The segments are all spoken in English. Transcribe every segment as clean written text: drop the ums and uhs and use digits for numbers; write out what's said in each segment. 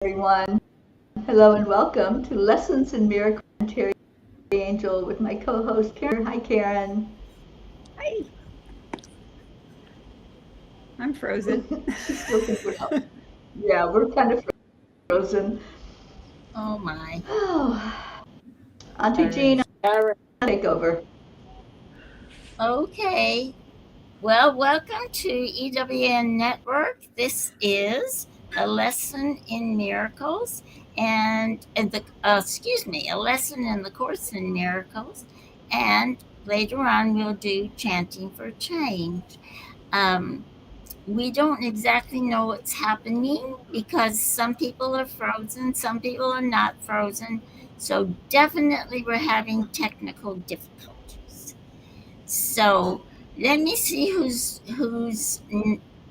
everyone. Hello and welcome to Lessons in Miracle and Teri Angel with my co-host Karen. Hi, Karen. Hi. I'm frozen. She still thinks we're not. Yeah, we're kind of frozen. Oh my. Oh, Auntie Jean, I'll take over. Okay. Well, welcome to EWN Network. This is a lesson in miracles and a lesson in the Course in Miracles. And later on, we'll do chanting for change. Um, we don't exactly know what's happening because some people are frozen, some people are not frozen. So definitely we're having technical difficulties. So let me see who's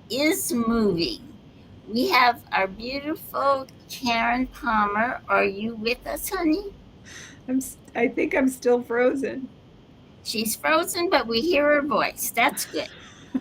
is moving. We have our beautiful Karen Palmer. Are you with us, honey? I think I'm still frozen. She's frozen, but we hear her voice. That's good.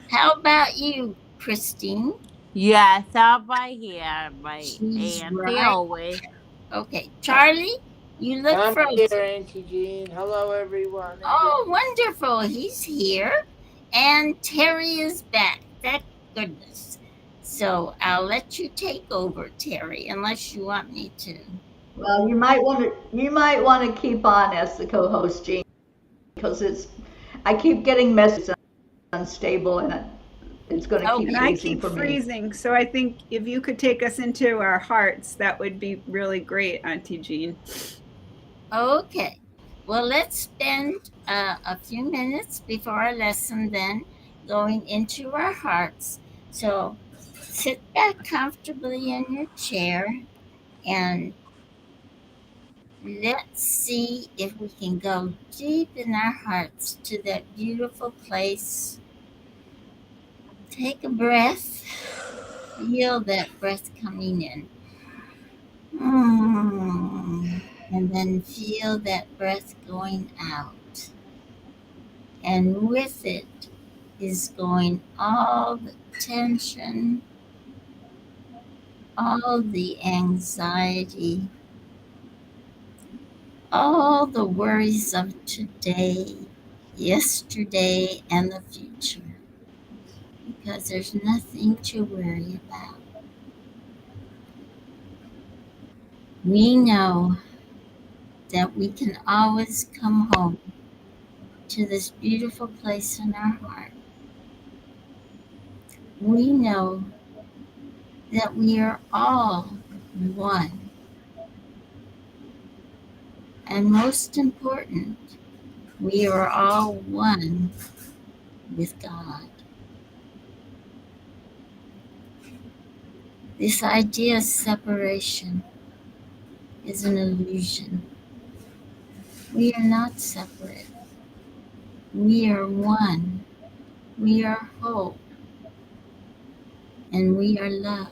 How about you, Christine? Yes, I'll by here, my She's auntie right always. there. Okay, Charlie, you look I'm here, frozen. Auntie Jean. Hello, everyone Oh, again. wonderful. He's here. And Terry is back. Thank goodness. So I'll let you take over, Terry, unless you want me to. Well, you might want to keep on as the co-host, Jean, because I keep getting messages unstable and it's going to keep And Okay. I freezing keep for me. freezing. So I think if you could take us into our hearts, that would be really great, Auntie Jean. Okay. Well, let's spend a few minutes before our lesson then going into our hearts. So sit back comfortably in your chair and let's see if we can go deep in our hearts to that beautiful place. Take a breath. Feel that breath coming in. And then feel that breath going out. And with it is going all the tension, all the anxiety, all the worries of today, yesterday, and the future. Because there's nothing to worry about. We know that we can always come home to this beautiful place in our heart. We know that we are all one. And most important, we are all one with God. This idea of separation is an illusion. We are not separate. We are one. We are whole. And we are love.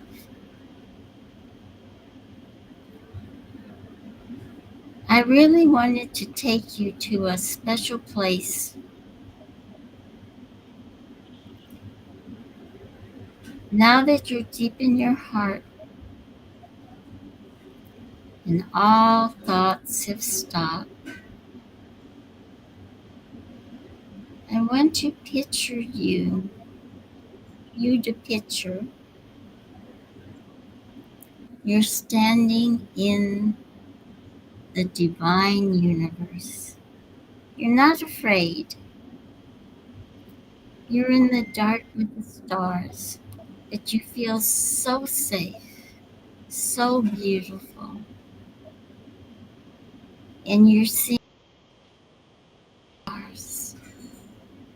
I really wanted to take you to a special place. Now that you're deep in your heart and all thoughts have stopped, I want to picture you to picture you're standing in the divine universe. You're not afraid. You're in the dark with the stars, but you feel so safe, so beautiful, and you're seeing stars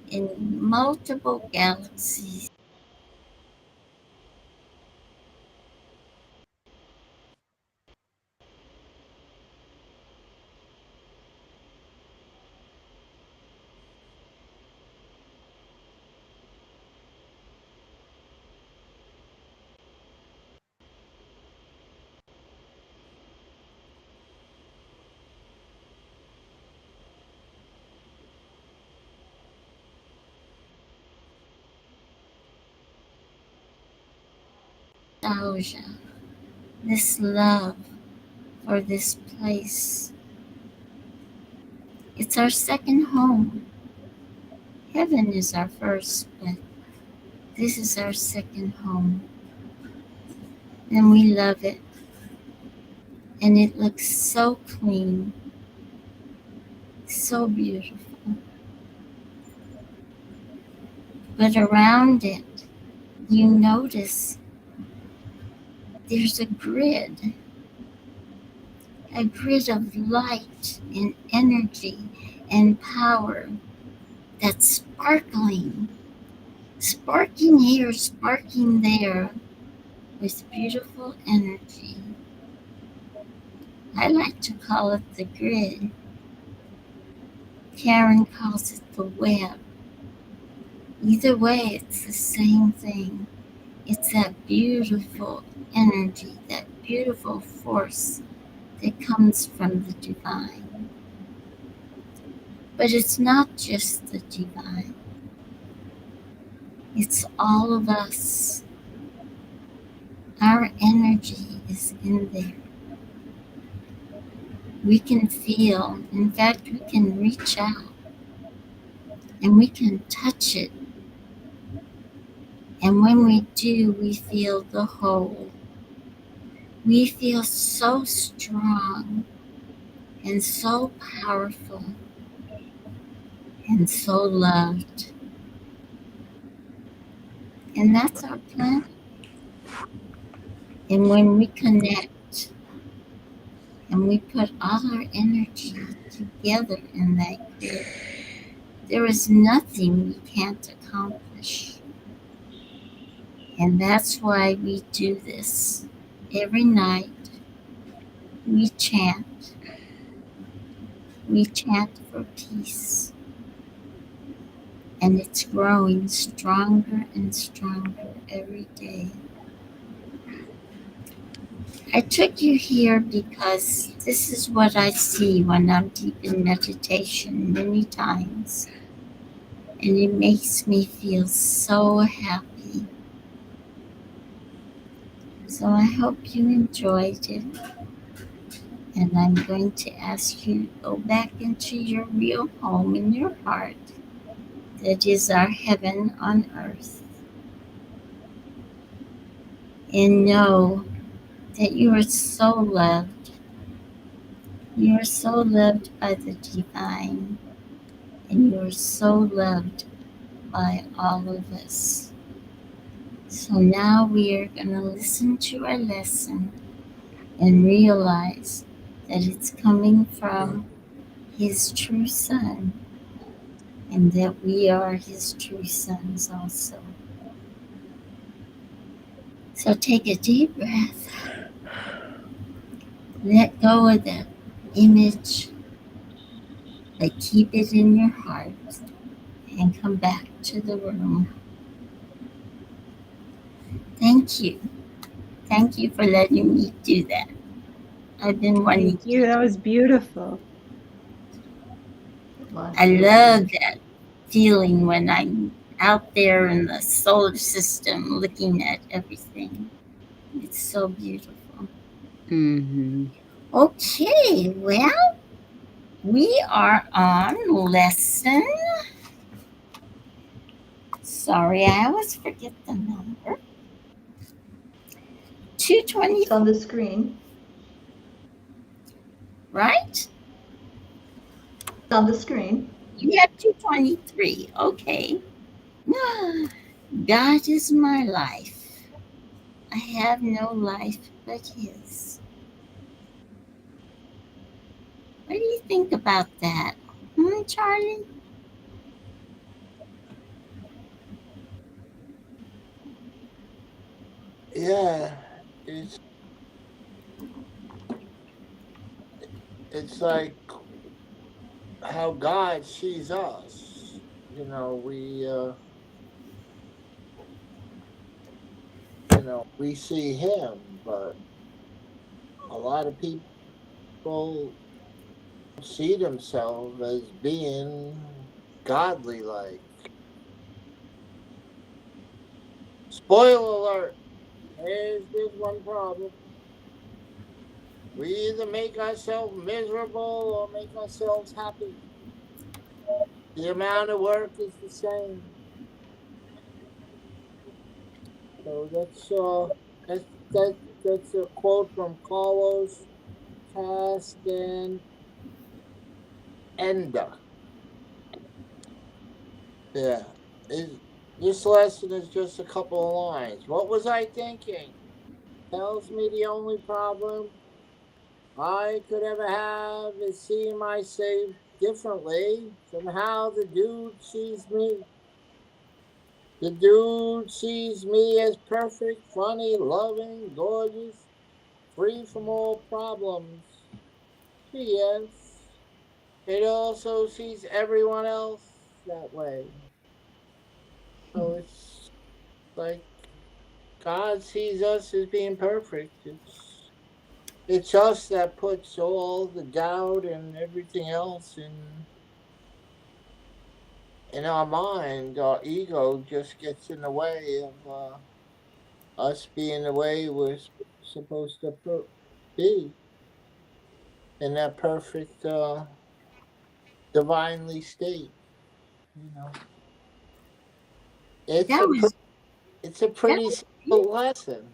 in multiple galaxies. Nostalgia. this love for this place. It's our second home. Heaven is our first, but this is our second home. And we love it. And it looks so clean, so beautiful. But around it, you notice there's a grid of light and energy and power that's sparkling here, sparking there with beautiful energy. I like to call it the grid. Karen calls it the web. Either way, it's the same thing. It's that beautiful energy, that beautiful force that comes from the divine. But it's not just the divine. It's all of us. Our energy is in there. We can feel, in fact, we can reach out and we can touch it. And when we do, we feel the whole. We feel so strong and so powerful and so loved. And that's our planet. And when we connect and we put all our energy together in that grid, there is nothing we can't accomplish. And that's why we do this. Every night we chant. We chant for peace. And it's growing stronger and stronger every day. I took you here because this is what I see when I'm deep in meditation many times. And it makes me feel so happy. So I hope you enjoyed it. And I'm going to ask you to go back into your real home in your heart. That is our heaven on earth. And know that you are so loved. You are so loved by the divine. And you are so loved by all of us. So now we are going to listen to our lesson and realize that it's coming from His true Son, and that we are His true sons also. So take a deep breath. Let go of that image, but keep it in your heart, and come back to the room. Thank you. Thank you for letting me do that. I've been wanting Thank you. That was beautiful. I love that feeling when I'm out there in the solar system looking at everything. It's so beautiful. Mm-hmm. Okay, well, we are on lesson. Sorry, I always forget the number. 220. It's on the screen. Right? It's on the screen. You have 223. Okay. God is my life. I have no life but His. What do you think about that? Charlie? Yeah, it's like how God sees us. We see Him, but a lot of people see themselves as being godly like. Spoiler alert, there's one problem. We either make ourselves miserable or make ourselves happy. The amount of work is the same. So that's a quote from Carlos Castaneda. Yeah. This lesson is just a couple of lines. What was I thinking? Tells me the only problem I could ever have is seeing myself differently from how the dude sees me. The dude sees me as perfect, funny, loving, gorgeous, free from all problems. P.S. It also sees everyone else that way. So it's like God sees us as being perfect. It's us that puts all the doubt and everything else in our mind. Our ego just gets in the way of us being the way we're supposed to be in that perfect, divinely state. You know, it's That a was it's a that pretty was simple lesson.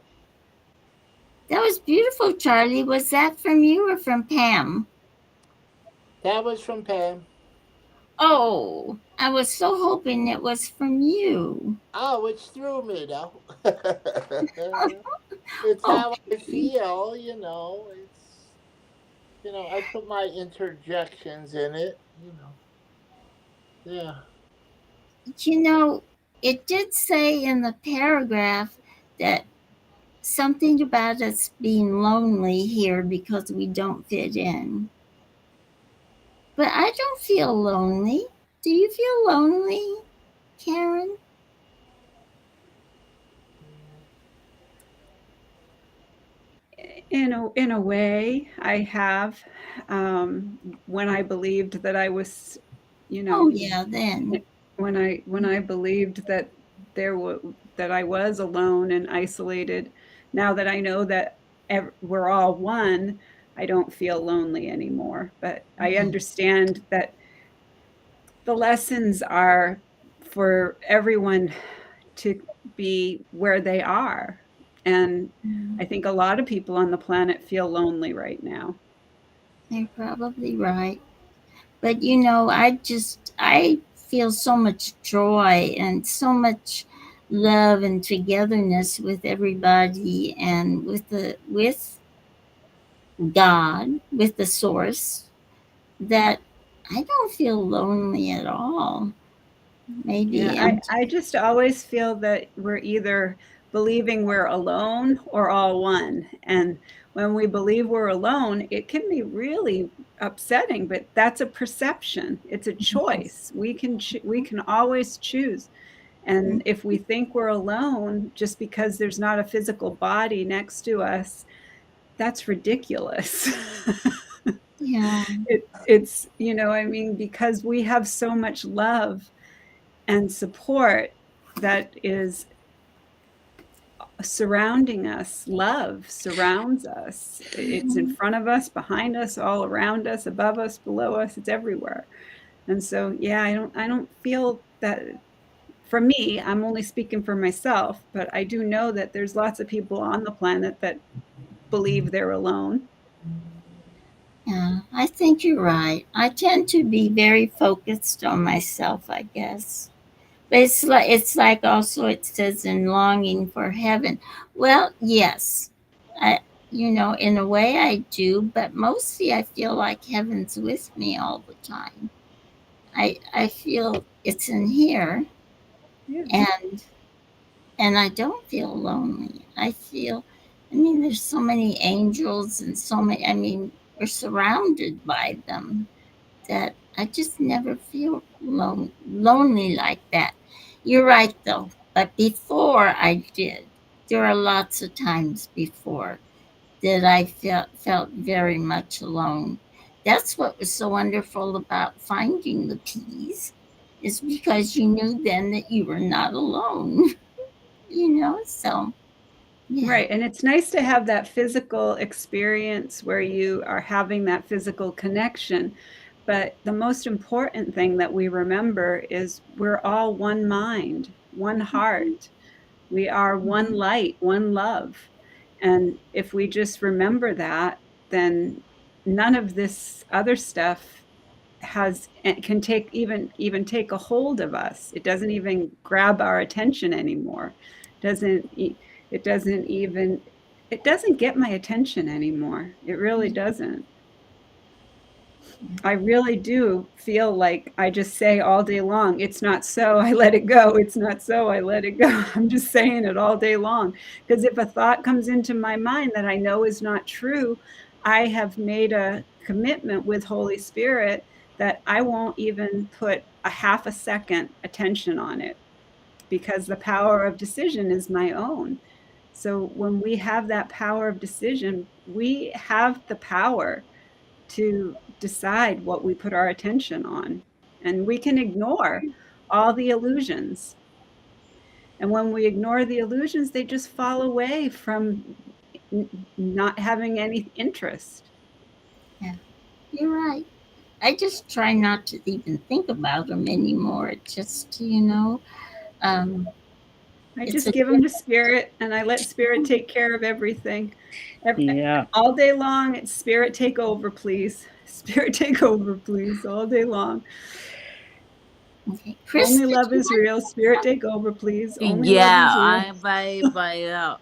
that was beautiful, Charlie. Was that from you or from Pam? That was from Pam. Oh, I was so hoping it was from you. Oh, which threw me though. It's how I Okay. feel. I put my interjections in it. Yeah. You know, it did say in the paragraph that something about us being lonely here because we don't fit in. But I don't feel lonely. Do you feel lonely, Karen? In a way, I have. When I believed that I was, you Oh, know, yeah, then. when I believed that that I was alone and isolated. Now that I know that we're all one, I don't feel lonely anymore. But I understand that the lessons are for everyone to be where they are. And I think a lot of people on the planet feel lonely right now. You're probably right. But I feel so much joy and so much love and togetherness with everybody and with God, with the source, that I don't feel lonely at all. Yeah, Maybe I, I'm I just always feel that we're either believing we're alone or all one. And when we believe we're alone, it can be really upsetting, but that's a perception. It's a choice. We can always choose. And if we think we're alone just because there's not a physical body next to us, that's ridiculous. yeah. It's, I mean, because we have so much love and support that is surrounding us. Love surrounds us. It's in front of us, behind us, all around us, above us, below us. It's everywhere. And so, yeah, I don't feel that. For me, I'm only speaking for myself, but I do know that there's lots of people on the planet that believe they're alone. Yeah, I think you're right. I tend to be very focused on myself, I guess. But it's like also it says in longing for heaven. Well, yes. I in a way I do, but mostly I feel like heaven's with me all the time. I feel it's in here, Yeah. and I don't feel lonely. I mean, there's so many angels and so many, I mean, we're surrounded by them that I just never feel lonely like that. You're right, though. But before I did, there are lots of times before that I felt very much alone. That's what was so wonderful about finding the peas, is because you knew then that you were not alone. So Yeah. Right. And it's nice to have that physical experience where you are having that physical connection. But the most important thing that we remember is we're all one mind, one heart. We are one light, one love. And if we just remember that, then none of this other stuff can take even take a hold of us. It doesn't even grab our attention anymore. Doesn't it doesn't even it doesn't get my attention anymore. It really doesn't. I really do feel like I just say all day long, it's not so, I let it go. It's not so, I let it go. I'm just saying it all day long. Because if a thought comes into my mind that I know is not true, I have made a commitment with Holy Spirit that I won't even put a half a second attention on it, because the power of decision is my own. So when we have that power of decision, we have the power to decide what we put our attention on. And we can ignore all the illusions. And when we ignore the illusions, they just fall away from not having any interest. Yeah, you're right. I just try not to even think about them anymore. It just, um, I it's just a give them to spirit, and I let spirit take care of everything. Yeah. All day long, it's spirit take over, please. Spirit take over, please, all day long. okay. Chris, Only did love you is real. Spirit take over, please. Only love Yeah, is real. I by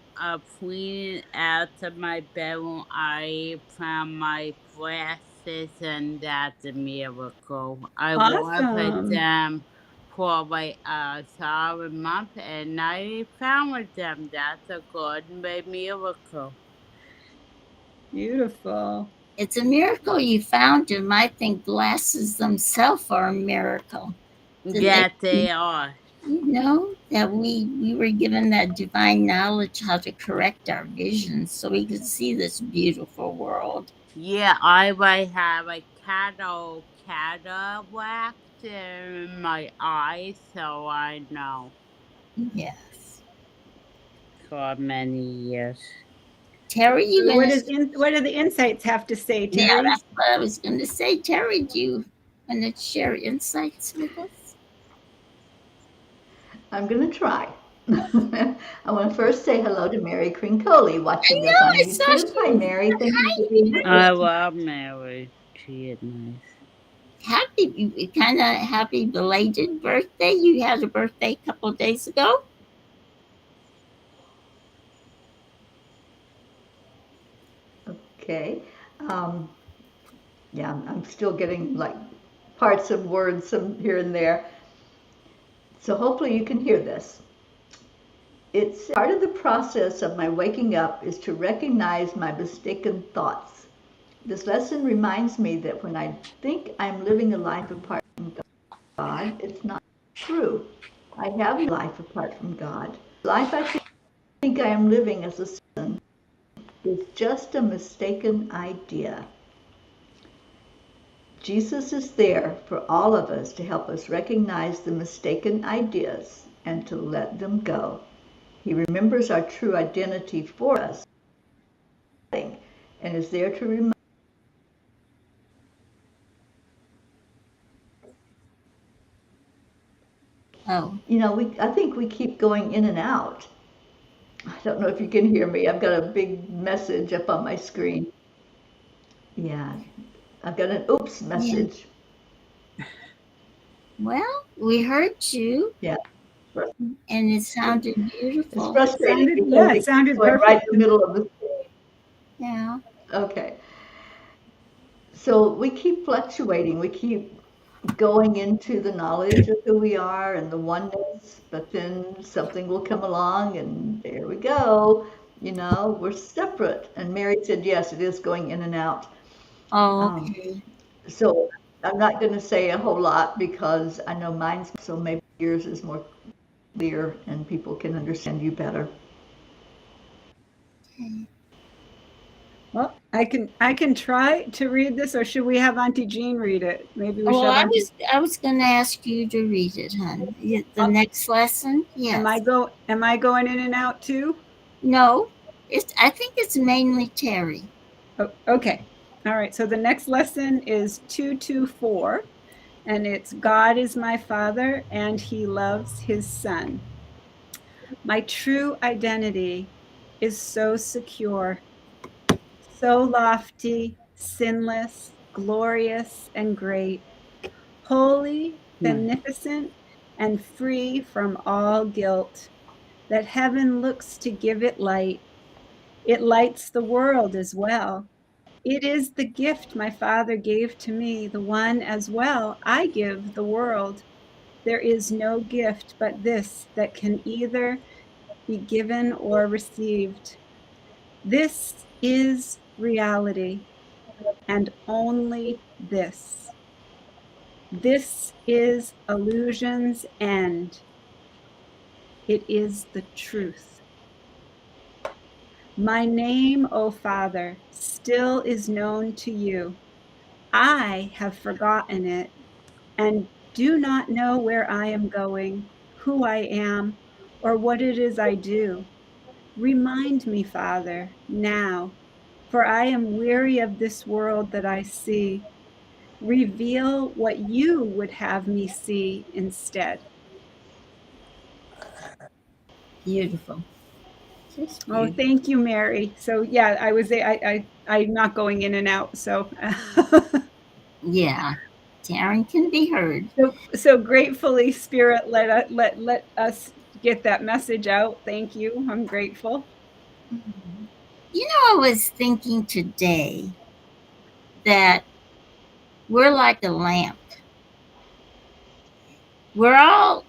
pointing out to my bedroom, I found my glasses, and that's a miracle. I wanted Awesome. them for like a solid month, and I found them. That's a good miracle. Beautiful. It's a miracle you found them. I think glasses themselves are a miracle. That Yeah, they are. that we were given that divine knowledge how to correct our vision so we could see this beautiful world. Yeah, I might have a cataract in my eyes, so I know Yes. for many years. Terry, you So gonna what do the insights have to say, yeah, Terry? that's what I was gonna say. Terry, do you wanna share insights with us? I'm going to try. I want to first say hello to Mary Crincoli I watching us know, on I saw YouTube. Hi, she Mary. Thank you for hi, being with I us. love Mary. She is nice. happy kinda happy belated birthday. You had a birthday a couple of days ago. Okay. Um, yeah, I'm still getting like parts of words some here and there. So hopefully you can hear this. It's part of the process of my waking up is to recognize my mistaken thoughts. This lesson reminds me that when I think I'm living a life apart from God, it's not true. I have a life apart from God. The life I think I am living as a son is just a mistaken idea. Jesus is there for all of us to help us recognize the mistaken ideas and to let them go. He remembers our true identity for us and is there to remind. Oh. I think we keep going in and out. I don't know if you can hear me. I've got a big message up on my screen. Yeah, I've got an oops Yeah. message. Well, we heard you Yeah, and it sounded it's beautiful. frustrating because It it keeps sounded going right perfect. in the middle of the screen. Yeah. Okay, so we keep fluctuating. We keep going into the knowledge of who we are and the oneness, but then something will come along and there we go. We're separate. And Mary said, yes, it is going in and out. Oh, Um, okay. so I'm not going to say a whole lot because I know mine's so maybe yours is more clear and people can understand you better. Okay. Well, I can try to read this, or should we have Auntie Jean read it? Maybe we should Well, have I Auntie. was I was going to ask you to read it, hon. The Oh, next lesson? Yes. am I going in and out too? No. I think it's mainly Teri. Oh, okay. All right. So the next lesson is 224, and it's God is my Father, and He loves His Son. My true identity is so secure, so lofty, sinless, glorious, and great, holy, beneficent, and free from all guilt, that heaven looks to give it light. It lights the world as well. It is the gift my Father gave to me, the one as well I give the world. There is no gift but this that can either be given or received. This is reality, and only this. This is illusion's end. It is the truth. My name, O Father, still is known to you. I have forgotten it and do not know where I am going, who I am, or what it is I do. Remind me, Father, now, for I am weary of this world that I see. Reveal what you would have me see instead. Beautiful. Just Oh, beautiful. thank you, Mary. So yeah, I'm not going in and out. So Yeah. Taryn can be heard. so gratefully, Spirit, let us get that message out. Thank you. I'm grateful. You know, I was thinking today that we're like a lamp. We're all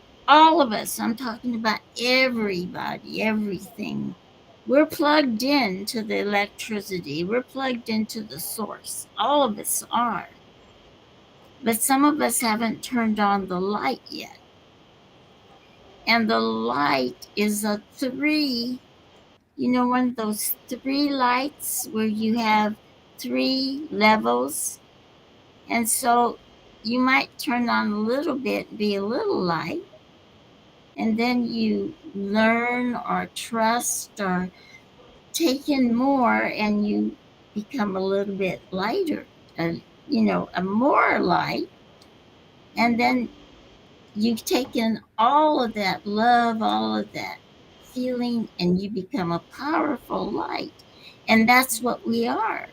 of us, I'm talking about everybody, everything. We're plugged in to the electricity. We're plugged into the source. All of us are. But some of us haven't turned on the light yet. And the light is a three, you know, one of those three lights where you have three levels. And so you might turn on a little bit, be a little light, and then you learn or trust or take in more and you become a little bit lighter, you know, a more light. And then you take in all of that love, all of that feeling, and you become a powerful light. And that's what we are,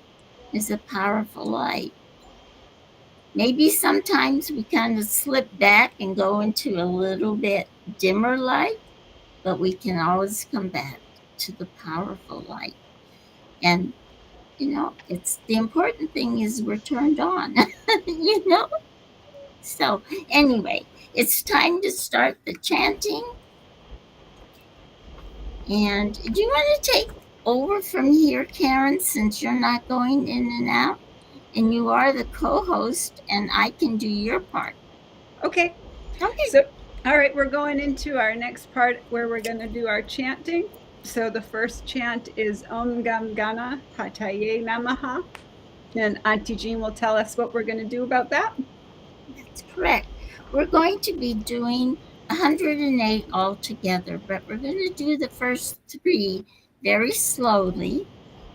is a powerful light. Maybe sometimes we kind of slip back and go into a little bit dimmer light, but we can always come back to the powerful light. And, you know, it's the important thing is we're turned on, you know? So, anyway, it's time to start the chanting. And do you want to take over from here, Karen, since you're not going in and out? And you are the co host, and I can do your part. Okay. Okay. So, all right, we're going into our next part where we're going to do our chanting. So the first chant is Om Gam Ganapataye Namaha. And Auntie Jean will tell us what we're going to do about that. That's correct. We're going to be doing 108 altogether, but we're going to do the first three very slowly,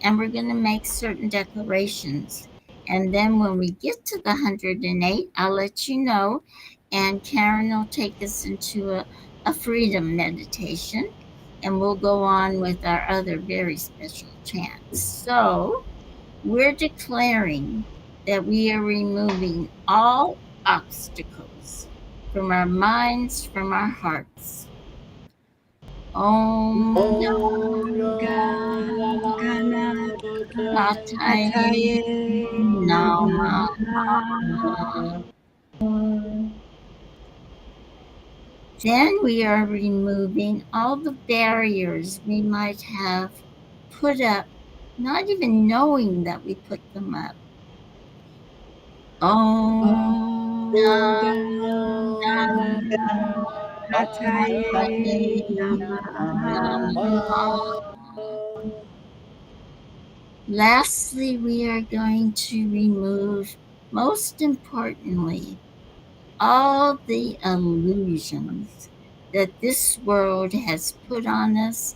and we're going to make certain declarations. And then when we get to the 108, I'll let you know, and Karen will take us into a freedom meditation, and we'll go on with our other very special chants. So we're declaring that we are removing all obstacles from our minds, from our hearts. Om Gam Ganapataye Namaha. Then we are removing all the barriers we might have put up, not even knowing that we put them up. Om Ganapataye Namaha. Lastly, we are going to remove, most importantly, all the illusions that this world has put on us,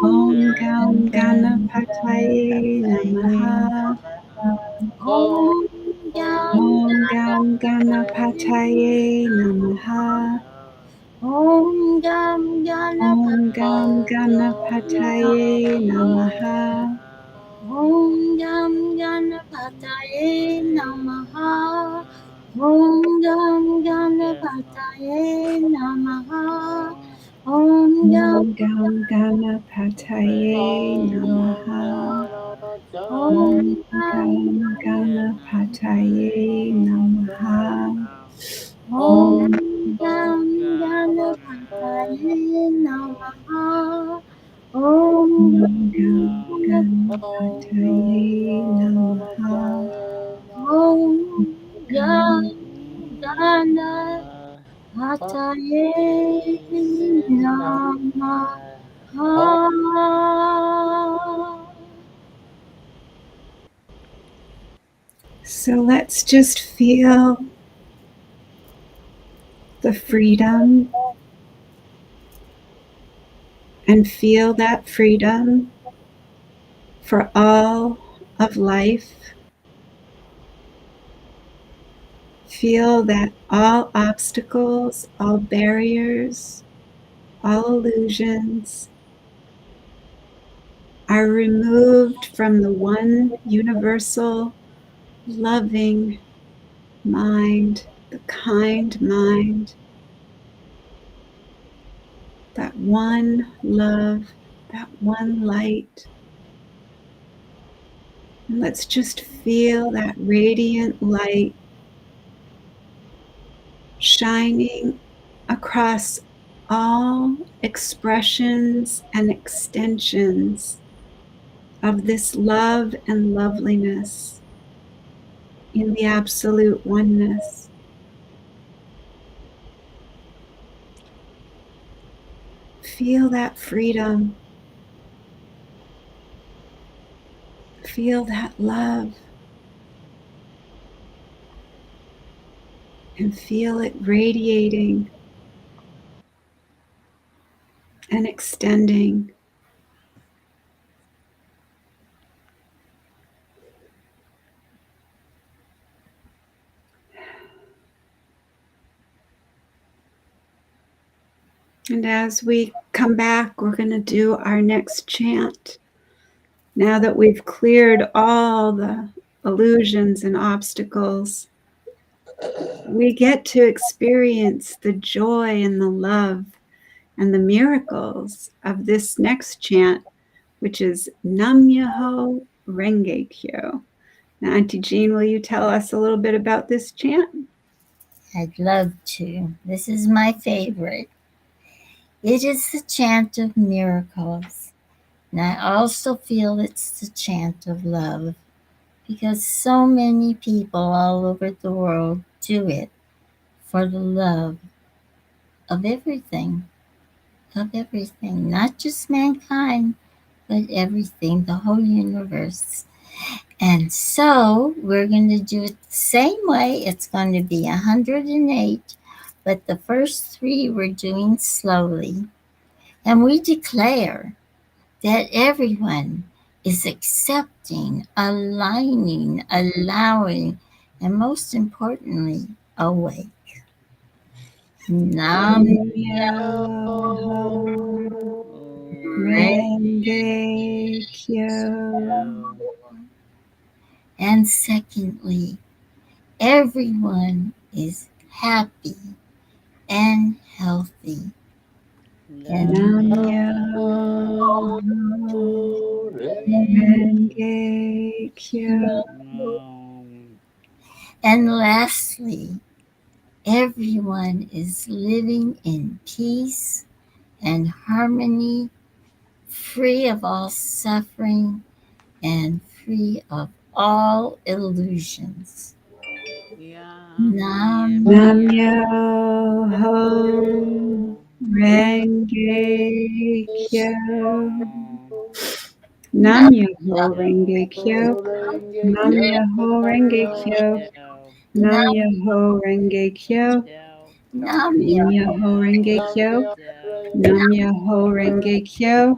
Om Gam Ganapataye Namaha. Om Gam Om Gam Ganapataye Namaha. Om Gam Om Ganapataye Gam Ganapataye Namaha. Om Gam Ganapataye Namaha. Om Gam Ganapataye Namaha. Om Gam Om Gam Ganapataye Namaha. Om Om Gam Gam Ganapataye Namaha. Om Gam Ganapataye Namaha. Om Om Gam Ganapataye Namaha. Om Gam Gam Ganapataye Namaha. So let's just feel the freedom and feel that freedom for all of life. Feel that all obstacles, all barriers, all illusions are removed from the one universal, loving mind, the kind mind, that one love, that one light. And let's just feel that radiant light shining across all expressions and extensions of this love and loveliness in the absolute oneness. Feel that freedom. Feel that love. And feel it radiating and extending. And as we come back, we're going to do our next chant. Now that we've cleared all the illusions and obstacles, we get to experience the joy and the love and the miracles of this next chant, which is Nam Myoho Renge Kyo. Now, Auntie Jean, will you tell us a little bit about this chant? I'd love to. This is my favorite. It is the chant of miracles. And I also feel it's the chant of love because so many people all over the world do it for the love of everything, not just mankind, but everything, the whole universe. And so we're going to do it the same way. It's going to be 108, but the first three we're doing slowly. And we declare that everyone is accepting, aligning, allowing, and most importantly, awake. Nam Myoho Renge Kyo. And secondly, everyone is happy and healthy. And Nam Myoho Renge Kyo. And lastly, everyone is living in peace and harmony, free of all suffering and free of all illusions. Nam Nam Myoho Renge Kyo. Nam Myoho Renge Kyo. Nam Myoho Renge Kyo. Nam Myoho Renge Kyo. Nam Nam Myoho Renge Kyo. Nam Myoho Renge Kyo.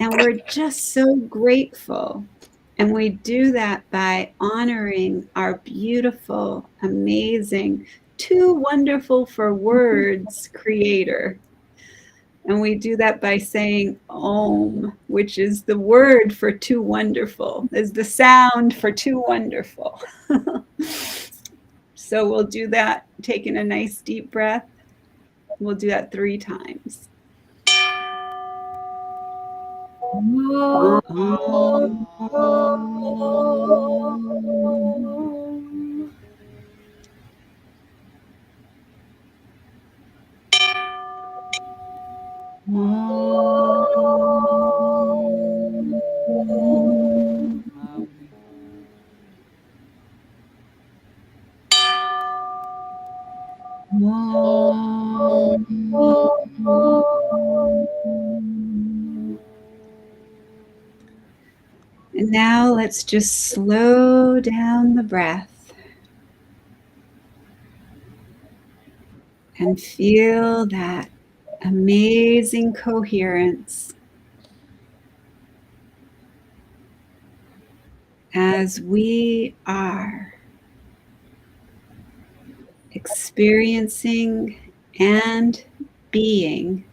And we're just so grateful. And we do that by honoring our beautiful, amazing, too wonderful for words creator. And we do that by saying Om, which is the word for too wonderful, is the sound for too wonderful. So we'll do that, taking a nice deep breath. We'll do that 3 times. And now let's just slow down the breath and feel that amazing coherence as we are experiencing and being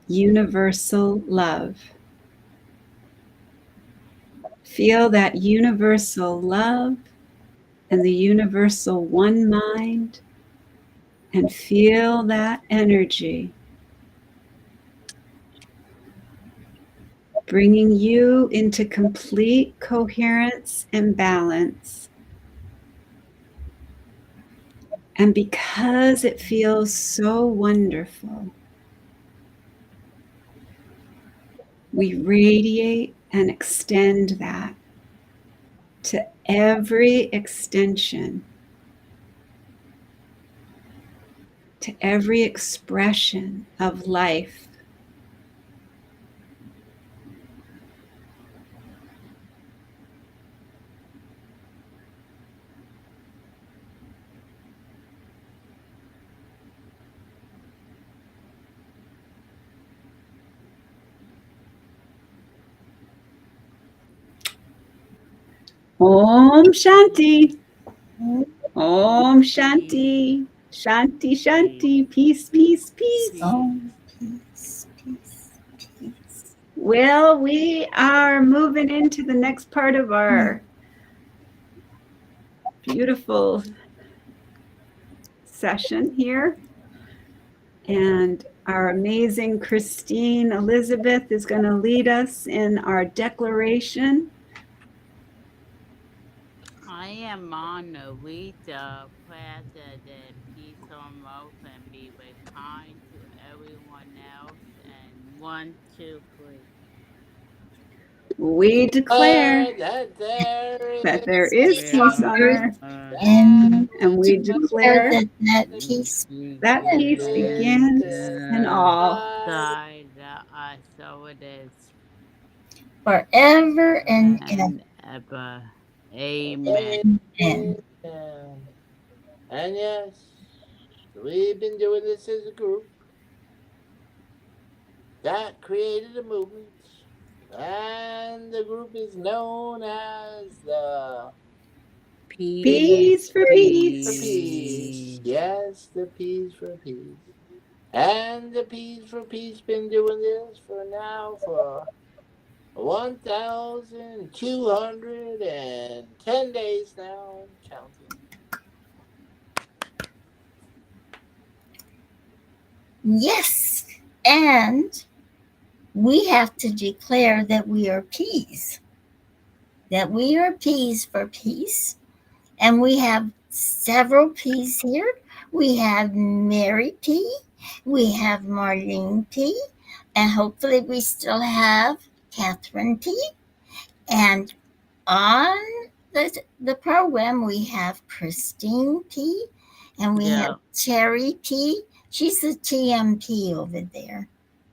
universal love. Feel that universal love and the universal one mind, and feel that energy bringing you into complete coherence and balance. And because it feels so wonderful, we radiate and extend that to every extension, to every expression of life. Om Shanti. Om Shanti. Shanti, Shanti. Peace, peace, peace. Om, peace, peace, peace. Well, we are moving into the next part of our beautiful session here. And our amazing Christine Elizabeth is going to lead us in our declaration. I am honored with the present and peace on earth and be very kind to everyone else. And 1, 2, 3. We declare that there is peace on earth, And we declare that peace that peace begins in all. Side I so it is. forever and ever. Amen. ever. And yes, we've been doing this as a group. That created a movement. And the group is known as the Peace for peace. Yes, the Peace for Peace. And the Peace for Peace been doing this for 1,210 days now, counting. Yes, and we have to declare that we are peace. That we are peace for peace. And we have several P's here. We have Mary P. We have Marlene P. And hopefully we still have Catherine P. And on the program, we have Christine P. And we have Teri P. She's the TMP over there.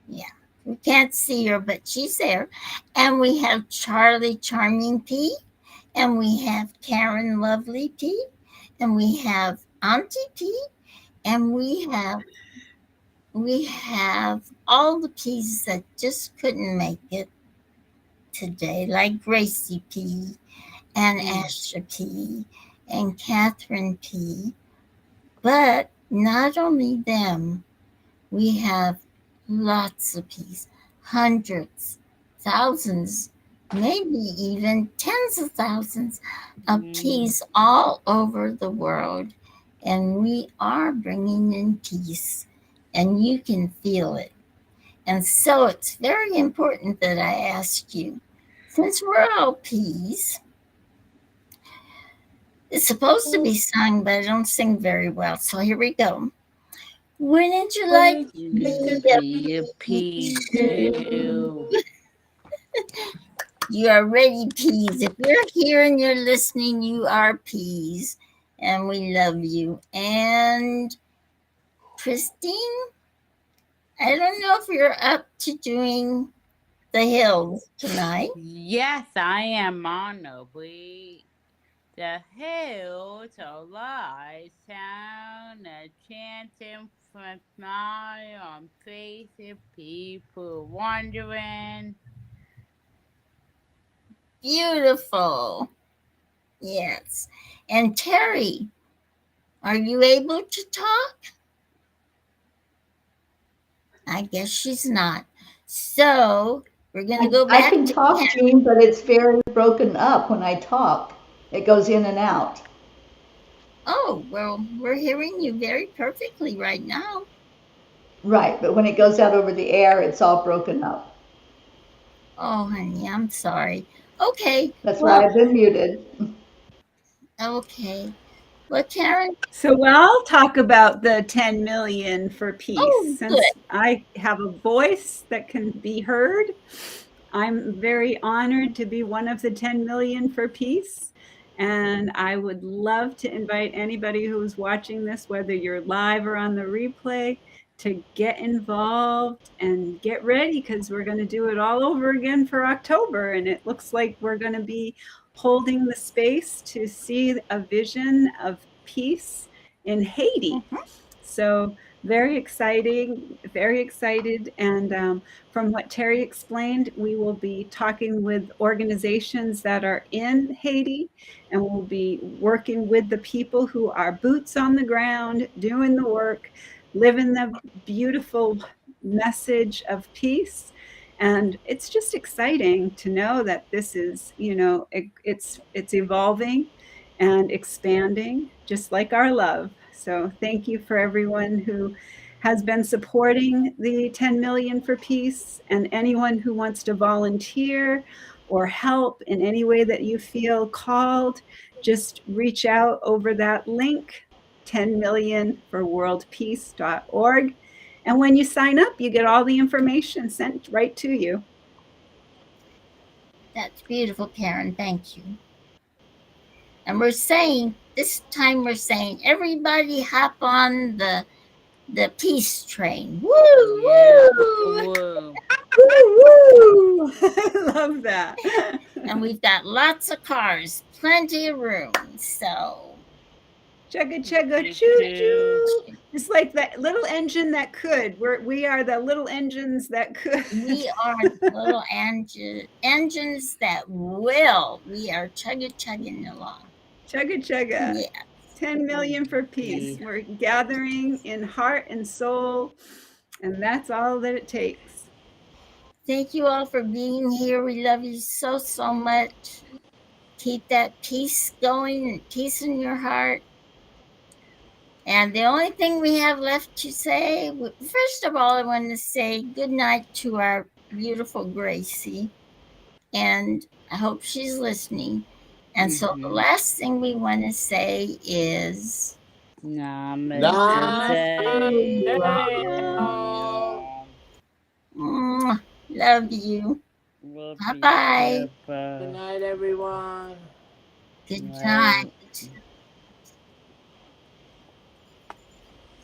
Yeah. We can't see her, but she's there. And we have Charlie Charming P. And we have Karen Lovely P. And we have Auntie P. And we have we have all the P's that just couldn't make it today, like Gracie P. and Astra P. and Catherine P. But not only them, we have lots of P's, hundreds, thousands, maybe even tens of thousands of P's all over the world. And we are bringing in peace, and you can feel it. And so it's very important that I ask you, since we're all P's, it's supposed to be sung, but I don't sing very well. So here we go. Wouldn't you like to be a P too? You are ready, P's. If you're here and you're listening, you are P's. And we love you. And Christine, I don't know if you're up to doing the hills tonight. Yes, I am, honorably. The hills alive sound a chanting from smile on faces, people wondering. Beautiful. Yes. And Teri, are you able to talk? I guess she's not. So we're going to go back. I can talk, Jean, but it's very broken up when I talk. It goes in and out. Oh, well, we're hearing you very perfectly right now. Right, but when it goes out over the air, it's all broken up. Oh, honey, I'm sorry. Okay. That's why I've been muted. Okay. Well, Karen. So I'll talk about the 10 million for peace. Oh, since good. I have a voice that can be heard, I'm very honored to be one of the 10 million for peace. And I would love to invite anybody who's watching this, whether you're live or on the replay, to get involved and get ready, because we're going to do it all over again for October. And it looks like we're going to be holding the space to see a vision of peace in Haiti. So very exciting, very excited. And from what Teri explained, we will be talking with organizations that are in Haiti, and we'll be working with the people who are boots on the ground, doing the work, living the beautiful message of peace. And it's just exciting to know that this is, it's evolving and expanding, just like our love. So thank you for everyone who has been supporting the 10 million for peace, and anyone who wants to volunteer or help in any way that you feel called, just reach out over that link, 10millionforworldpeace.org. And when you sign up, you get all the information sent right to you. That's beautiful, Karen. Thank you. And we're saying, this time we're saying, everybody hop on the peace train. Woo! Yeah. Woo! Woo. Woo! I love that. And we've got lots of cars, plenty of room. So chugga chugga choo choo. It's like that little engine that could. We are the little engines that could. We are the little engines that will. We are chugging along. Chugga chugga. Yeah. 10 million for peace. We're gathering in heart and soul, and that's all that it takes. Thank you all for being here. We love you so, so much. Keep that peace going and peace in your heart. And the only thing we have left to say, first of all, I want to say good night to our beautiful Gracie. And I hope she's listening. And so the last thing we want to say is Namaste. Love you. Bye-bye. Good night, everyone. Good night.